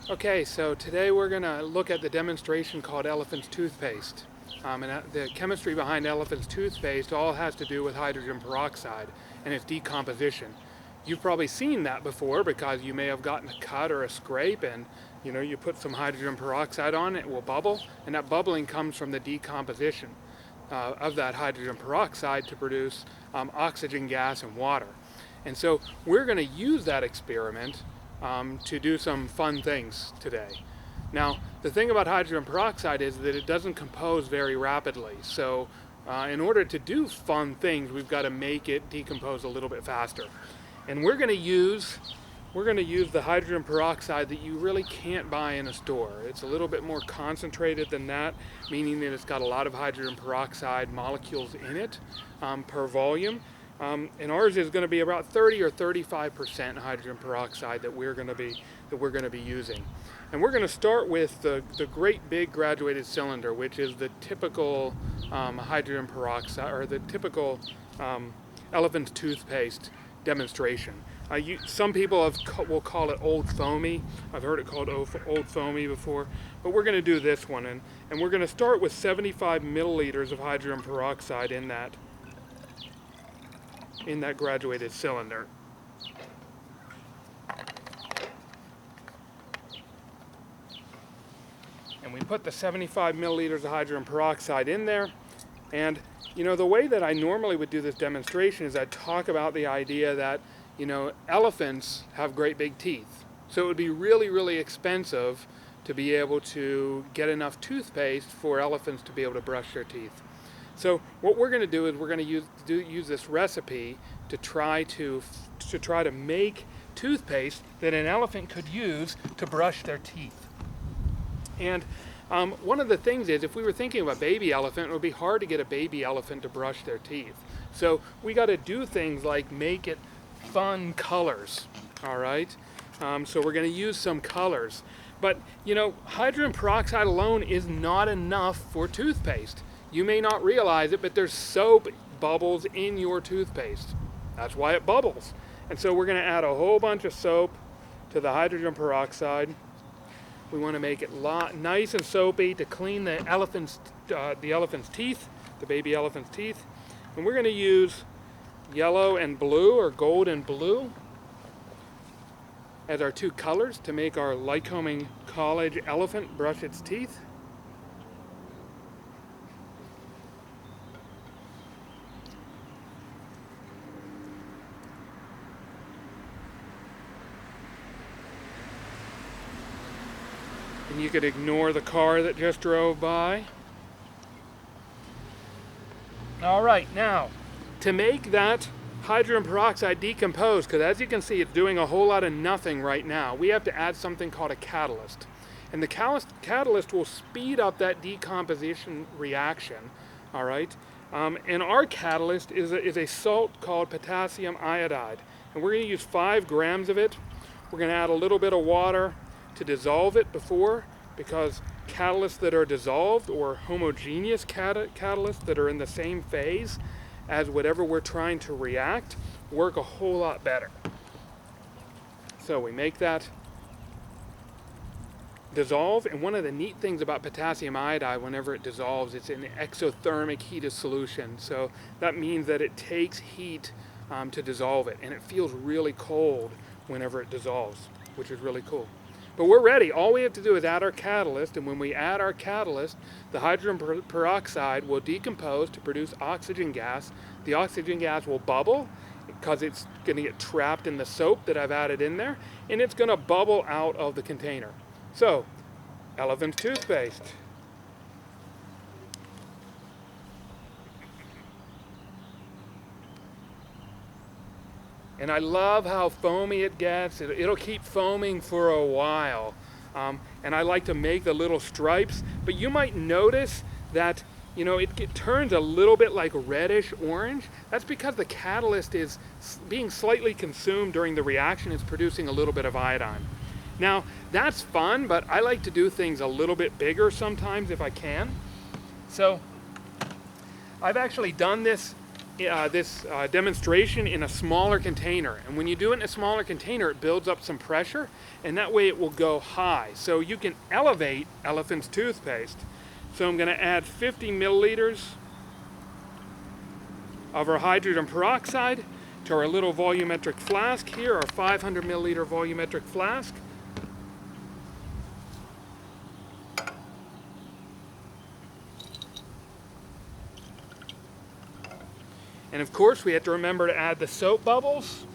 Okay, so today we're going to look at the demonstration called Elephant's Toothpaste. The chemistry behind Elephant's Toothpaste all has to do with hydrogen peroxide and its decomposition. You've probably seen that before because you may have gotten a cut or a scrape and you put some hydrogen peroxide on it will bubble, and that bubbling comes from the decomposition of that hydrogen peroxide to produce oxygen gas and water. And so we're going to use that experiment to do some fun things today. Now, the thing about hydrogen peroxide is that it doesn't compose very rapidly. So in order to do fun things, we've got to make it decompose a little bit faster. And we're going to use the hydrogen peroxide that you really can't buy in a store. It's a little bit more concentrated than that, meaning that it's got a lot of hydrogen peroxide molecules in it per volume. And ours is going to be about 30 or 35% hydrogen peroxide that we're going to be using. And we're going to start with the great big graduated cylinder, which is the typical hydrogen peroxide, or the typical Elephant's Toothpaste demonstration. Some people will call it old foamy. I've heard it called old foamy before, but we're going to do this one, and we're going to start with 75 milliliters of hydrogen peroxide in that graduated cylinder. And we put the 75 milliliters of hydrogen peroxide in there, and the way that I normally would do this demonstration is I'd talk about the idea that elephants have great big teeth, so it would be really, really expensive to be able to get enough toothpaste for elephants to be able to brush their teeth. So what we're going to do is we're going to use this recipe to try to make toothpaste that an elephant could use to brush their teeth. And one of the things is, if we were thinking of a baby elephant, it would be hard to get a baby elephant to brush their teeth. So we got to do things like make it fun colors. All right. So we're going to use some colors, but hydrogen peroxide alone is not enough for toothpaste. You may not realize it, but there's soap bubbles in your toothpaste. That's why it bubbles. And so we're going to add a whole bunch of soap to the hydrogen peroxide. We want to make it nice and soapy to clean the elephant's teeth, the baby elephant's teeth. And we're going to use yellow and blue, or gold and blue, as our two colors to make our Lycoming College elephant brush its teeth. And you could ignore the car that just drove by. All right, now, to make that hydrogen peroxide decompose, because as you can see, it's doing a whole lot of nothing right now, we have to add something called a catalyst. And the catalyst will speed up that decomposition reaction, all right? And our catalyst is a salt called potassium iodide. And we're going to use 5 grams of it. We're going to add a little bit of water to dissolve it because catalysts that are dissolved, or homogeneous catalysts that are in the same phase as whatever we're trying to react, work a whole lot better. So we make that dissolve, and one of the neat things about potassium iodide, whenever it dissolves, it's in exothermic heated solution. So that means that it takes heat to dissolve it, and it feels really cold whenever it dissolves, which is really cool. But we're ready. All we have to do is add our catalyst, and when we add our catalyst, the hydrogen peroxide will decompose to produce oxygen gas. The oxygen gas will bubble because it's going to get trapped in the soap that I've added in there, and it's going to bubble out of the container. So, Elephant's Toothpaste. And I love how foamy it gets. It'll keep foaming for a while. And I like to make the little stripes. But you might notice that it turns a little bit like reddish orange. That's because the catalyst is being slightly consumed during the reaction. It's producing a little bit of iodine. Now, that's fun, but I like to do things a little bit bigger sometimes if I can. So I've actually done this demonstration in a smaller container, and when you do it in a smaller container it builds up some pressure, and that way it will go high. So you can elevate Elephant's toothpaste. So I'm going to add 50 milliliters of our hydrogen peroxide to our little volumetric flask here, our 500 milliliter volumetric flask. And of course, we have to remember to add the soap bubbles.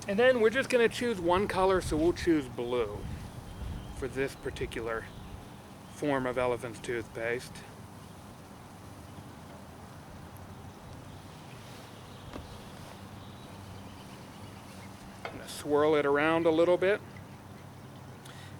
And then we're just going to choose one color, so we'll choose blue for this particular form of Elephant's toothpaste. Swirl it around a little bit.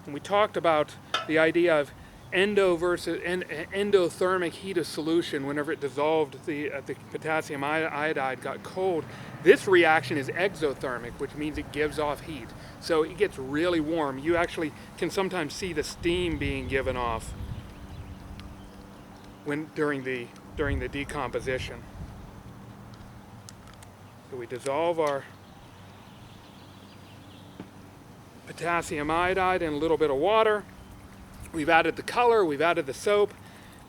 And we talked about the idea of endothermic heat of solution whenever it dissolved, the potassium iodide got cold. This reaction is exothermic, which means it gives off heat. So it gets really warm. You actually can sometimes see the steam being given off during the decomposition. So we dissolve our potassium iodide in a little bit of water. We've added the color, we've added the soap.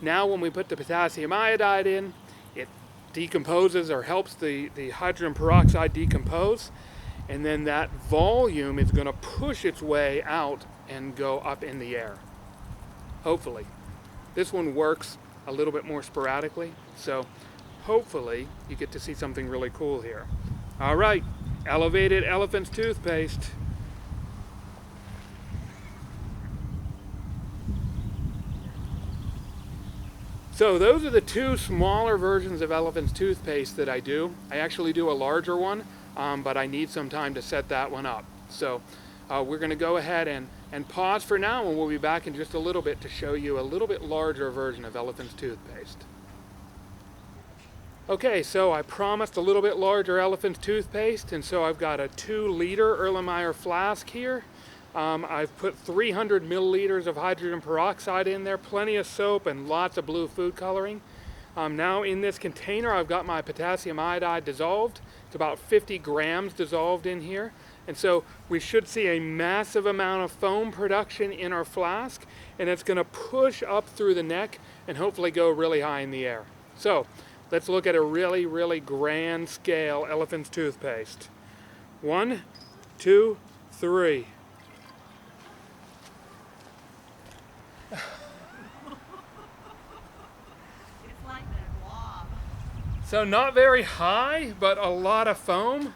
Now when we put the potassium iodide in, it decomposes or helps the hydrogen peroxide decompose, and then that volume is going to push its way out and go up in the air. Hopefully. This one works a little bit more sporadically, so hopefully you get to see something really cool here. All right, elevated Elephant's toothpaste. So those are the two smaller versions of Elephant's toothpaste that I do. I actually do a larger one, but I need some time to set that one up. So we're going to go ahead and pause for now, and we'll be back in just a little bit to show you a little bit larger version of Elephant's toothpaste. Okay, so I promised a little bit larger Elephant's toothpaste, and so I've got a 2-liter Erlenmeyer flask here. I've put 300 milliliters of hydrogen peroxide in there, plenty of soap and lots of blue food coloring. Now in this container I've got my potassium iodide dissolved. It's about 50 grams dissolved in here. And so we should see a massive amount of foam production in our flask, and it's going to push up through the neck and hopefully go really high in the air. So let's look at a really, really grand scale Elephant's toothpaste. 1, 2, 3. So not very high, but a lot of foam.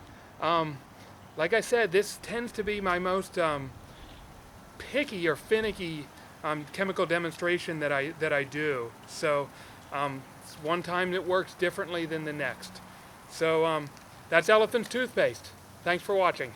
Like I said, this tends to be my most picky or finicky chemical demonstration that I do. So one time it works differently than the next. So that's Elephant's toothpaste. Thanks for watching.